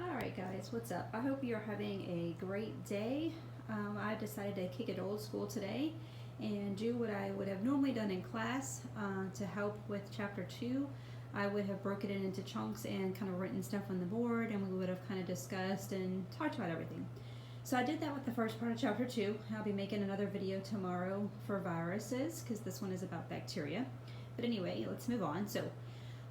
Alright guys, what's up? I hope you're having a great day. I decided to kick it old school today and do what I would have normally done in class to help with chapter 2. I would have broken it into chunks and kind of written stuff on the board, and we would have kind of discussed and talked about everything. So I did that with the first part of chapter 2. I'll be making another video tomorrow for viruses because this one is about bacteria. But anyway, let's move on. So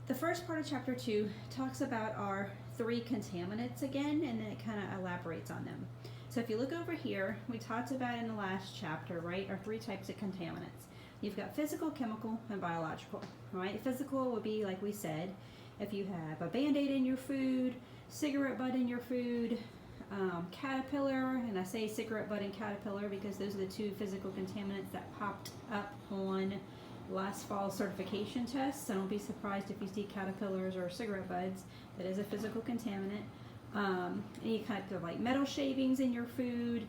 the first part of chapter 2 talks about our 3 contaminants again, and then it kind of elaborates on them. So if you look over here, we talked about in the last chapter, right, our 3 types of contaminants. You've got physical, chemical, and biological, right? Physical would be, like we said, if you have a Band-Aid in your food, cigarette butt in your food, caterpillar, and I say cigarette butt and caterpillar because those are the 2 physical contaminants that popped up on last fall's certification test, so don't be surprised if you see caterpillars or cigarette butts. That is a physical contaminant. Any kind of like metal shavings in your food,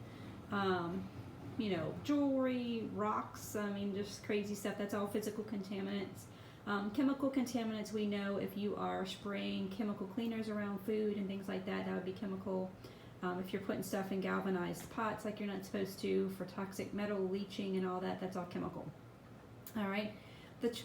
jewelry, rocks, just crazy stuff. That's all physical contaminants. Chemical contaminants, we know if you are spraying chemical cleaners around food and things like that, that would be chemical. If you're putting stuff in galvanized pots like you're not supposed to for toxic metal leaching and all that, that's all chemical. All right, the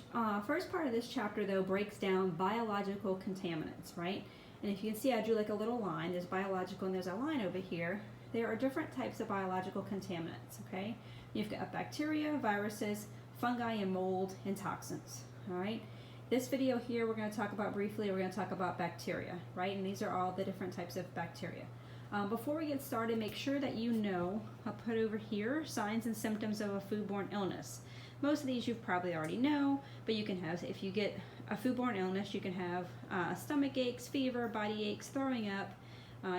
first part of this chapter, though, breaks down biological contaminants, right? And if you can see, I drew like a little line. There's biological and there's a line over here. There are different types of biological contaminants, okay? You've got bacteria, viruses, fungi, and mold, and toxins, all right? This video here, we're going to talk about briefly, we're going to talk about bacteria, right? And these are all the different types of bacteria. Before we get started, make sure that you know, I'll put over here, signs and symptoms of a foodborne illness. Most of these you probably already know, but you can have, if you get a foodborne illness, you can have stomach aches, fever, body aches, throwing up,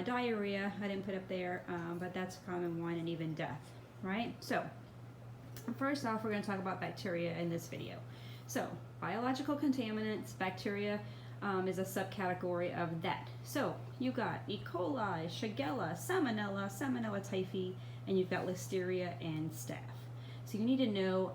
diarrhea, I didn't put up there, but that's a common one, and even death, right? So, first off, we're going to talk about bacteria in this video. So, biological contaminants, bacteria is a subcategory of that. So, you got E. coli, Shigella, Salmonella, Salmonella typhi, and you've got Listeria and Staph. So you need to know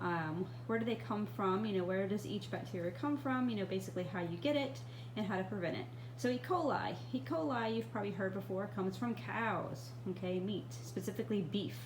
where do they come from, where does each bacteria come from, basically how you get it and how to prevent it. So E. coli. E. coli, you've probably heard before, comes from cows, okay, meat, specifically beef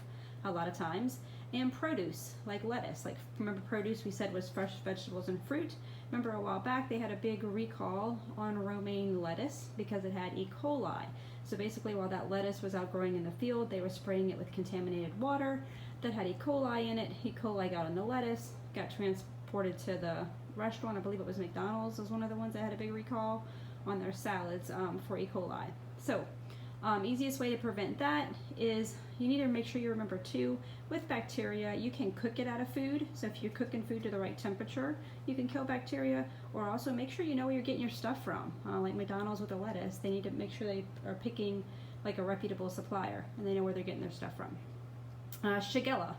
a lot of times. And produce, like lettuce. Like, remember produce we said was fresh vegetables and fruit. Remember a while back they had a big recall on romaine lettuce because it had E. coli. So basically while that lettuce was outgrowing in the field, they were spraying it with contaminated water that had E. coli in it. E. coli got on the lettuce, got transported to the restaurant. I believe it was McDonald's was one of the ones that had a big recall on their salads for E. coli. So easiest way to prevent that is you need to make sure you remember too, with bacteria, you can cook it out of food. So if you're cooking food to the right temperature, you can kill bacteria, or also make sure you know where you're getting your stuff from. Like McDonald's with the lettuce, they need to make sure they are picking like a reputable supplier and they know where they're getting their stuff from. Shigella.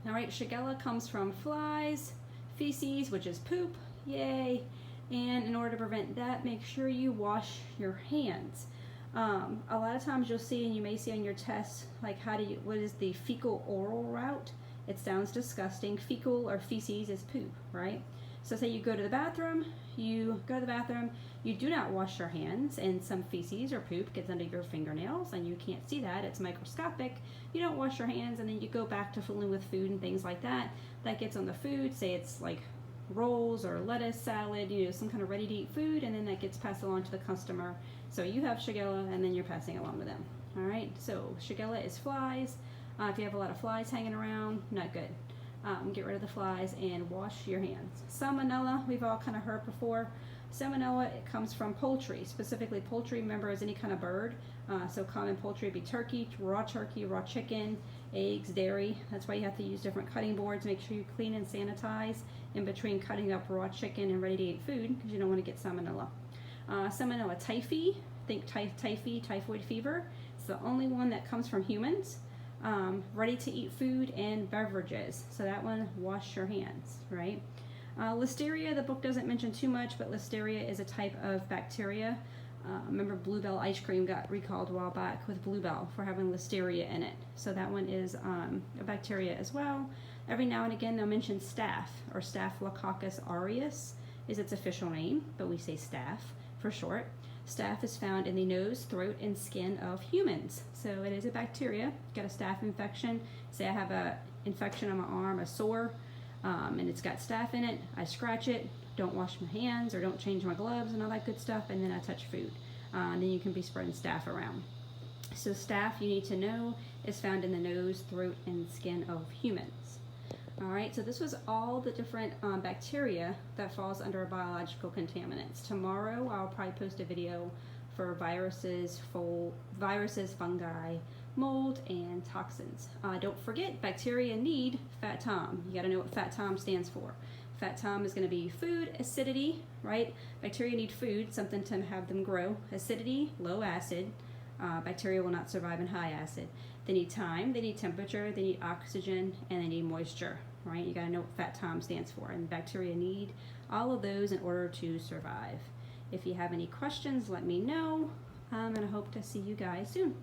All right, Shigella comes from flies, feces, which is poop, yay. And in order to prevent that, make sure you wash your hands. A lot of times you'll see, and you may see on your test, like what is the fecal oral route? It sounds disgusting. Fecal or feces is poop, right? So say you go to the bathroom, you do not wash your hands, and some feces or poop gets under your fingernails, and you can't see that, it's microscopic. You don't wash your hands, and then you go back to fooling with food and things like that. That gets on the food, say it's like rolls or lettuce, salad, some kind of ready-to-eat food, and then that gets passed along to the customer. So you have Shigella, and then you're passing along with them. All right, so Shigella is flies. If you have a lot of flies hanging around, not good. Get rid of the flies and wash your hands. Salmonella, we've all kind of heard before. Salmonella, it comes from poultry, specifically poultry, remember, as any kind of bird. So common poultry would be turkey, raw chicken, eggs, dairy. That's why you have to use different cutting boards. Make sure you clean and sanitize in between cutting up raw chicken and ready-to-eat food because you don't want to get salmonella. Salmonella typhi, think typhoid fever. It's the only one that comes from humans. Ready-to-eat food and beverages. So that one, wash your hands, right? Listeria, the book doesn't mention too much, but Listeria is a type of bacteria. Remember Bluebell ice cream got recalled a while back with Bluebell for having Listeria in it. So that one is a bacteria as well. Every now and again they'll mention staph, or Staphylococcus aureus is its official name, but we say staph for short. Staph is found in the nose, throat, and skin of humans. So it is a bacteria. Got a staph infection. Say I have a infection on my arm, a sore, and it's got staph in it. I scratch it, don't wash my hands or don't change my gloves and all that good stuff, and then I touch food. And then you can be spreading staph around. So staph, you need to know, is found in the nose, throat, and skin of humans. All right, so this was all the different bacteria that falls under biological contaminants. Tomorrow, I'll probably post a video for viruses, fungi, mold, and toxins. Don't forget, bacteria need fat tom. You got to know what fat tom stands for. Fat tom is going to be food, acidity, right? Bacteria need food, something to have them grow. Acidity, low acid. Bacteria will not survive in high acid. They need time, they need temperature, they need oxygen, and they need moisture, right? You gotta know what fat tom stands for, and bacteria need all of those in order to survive. If you have any questions, let me know, and I hope to see you guys soon.